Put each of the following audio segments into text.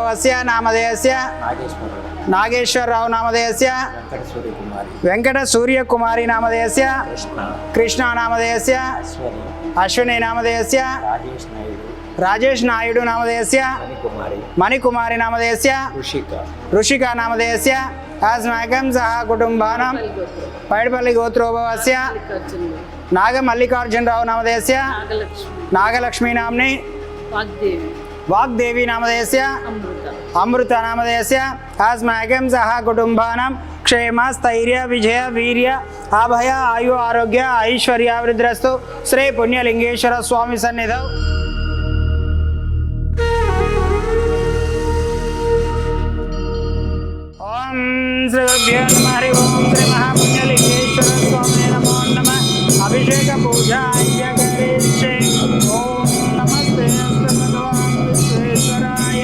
నాగేశ్వరరావस्य నామధేయस्य నాగేశ్వరరావు నామధేయस्य వెంకటసూర్యకుమారి నామధేయस्य కృష్ణ నామధేయस्य అశ్విని నామధేయस्य రాజేష్ నాయుడు నామధేయस्य మణికుమారి నామధేయस्य ఋషికా నామధేయस्य अस्माकं सह कुटुम्बानां पैडपल्ली गोत्रोद्भवस्य नागमल्लिकार्जुनराव नामधेयस्य नागलक्ष्मी नाम्नि वाग्देवी नामधेयस्य अमृता नामधेयस्य अस्माकं सह कुटुम्बानां क्षेम स्थैर्य विजय वीर्य अभय आयु आरोग्य ऐश्वर्यावृद्धिरस्तु श्री पुण्यलिंगेश्वर स्वामी सन्निधौ श्री गुरुभ्यो नमः हरि ओम श्री महापुण्यलिंगेश्वर स्वामी नमो नमः अभिषेक पूजा करिष्ये ओम नमस्ते भगवान विश्वेश्वराय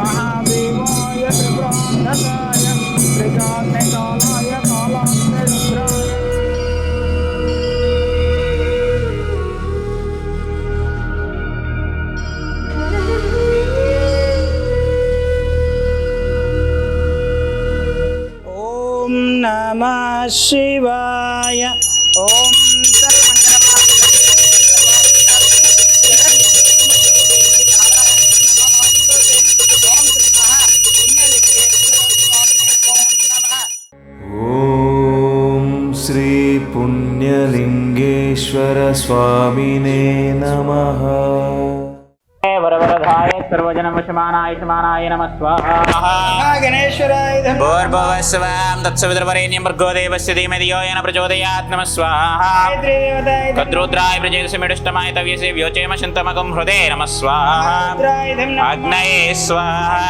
महादेवाय त्रिपुरांधकाय त्रिकाग्निकालाय कालाग्निरुद्राय नमः शिवाय ओम श्री पुण्यलिंगेश्वर स्वामिने नमः। वरवरधाय सर्वजनवशमानाय समानाय नमः स्वाहा। गणेश्वराय भूर्भुवस्सुवां तत्सवितुर्वरेण्यं भर्गो देवस्य धीमहि धियो यो नः प्रचोदयात् नमः स्वाहा। तद्रुद्राय प्रचेदसमिडुष्टमाय तव्यसे व्योचेम शन्तमकं हृदे नमः स्वाहा। अग्नये स्वाहा।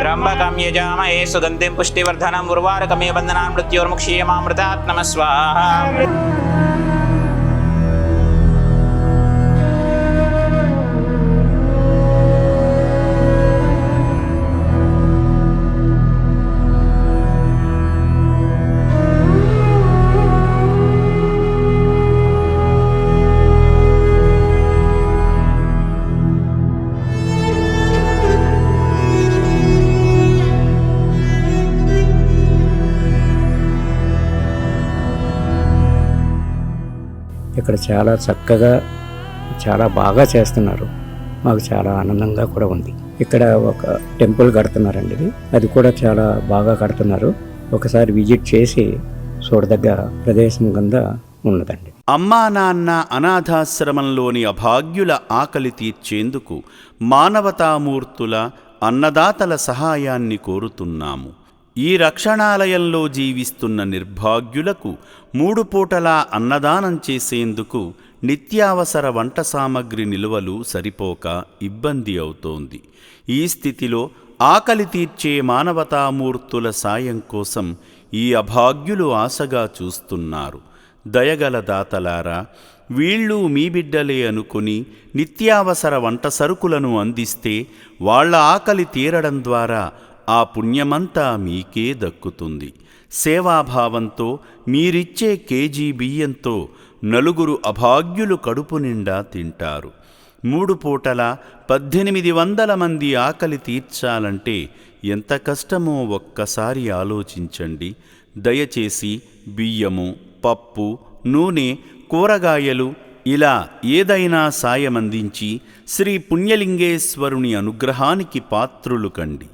त्र्यम्बकं यजामहे सुगन्धिं पुष्टिवर्धनम् उर्वारुकमिव बन्धनान् मृत्योर्मुक्षीयमामृतात् नमः स्वाहा। ఇక్కడ చాలా చక్కగా చాలా బాగా చేస్తున్నారు. మాకు చాలా ఆనందంగా కూడా ఉంది. ఇక్కడ ఒక టెంపుల్ కడుతున్నారండి, అది కూడా చాలా బాగా కడుతున్నారు. ఒకసారి విజిట్ చేసి చూడదగ్గ ప్రదేశం కింద ఉన్నదండి. అమ్మా నాన్న అనాథాశ్రమంలోని అభాగ్యుల ఆకలి తీర్చేందుకు మానవతామూర్తుల అన్నదాతల సహాయాన్ని కోరుతున్నాము. ఈ రక్షణాలయంలో జీవిస్తున్న నిర్భాగ్యులకు 3 పూటలా అన్నదానం చేసేందుకు నిత్యావసర వంట సామగ్రి నిల్వలు సరిపోక ఇబ్బంది అవుతోంది. ఈ స్థితిలో ఆకలి తీర్చే మానవతామూర్తుల సాయం కోసం ఈ అభాగ్యులు ఆశగా చూస్తున్నారు. దయగల దాతలారా, వీళ్ళు మీ బిడ్డలే అనుకుని నిత్యావసర వంట సరుకులను అందిస్తే వాళ్ల ఆకలి తీరడం ద్వారా ఆ పుణ్యమంతా మీకే దక్కుతుంది. సేవాభావంతో మీరిచ్చే కేజీ బియ్యంతో 4 అభాగ్యులు కడుపు నిండా తింటారు. 3 పూటల 1800 మంది ఆకలి తీర్చాలంటే ఎంత కష్టమో ఒక్కసారి ఆలోచించండి. దయచేసి బియ్యము, పప్పు, నూనె, కూరగాయలు ఇలా ఏదైనా సాయమందించి శ్రీ పుణ్యలింగేశ్వరుని అనుగ్రహానికి పాత్రులు కండి.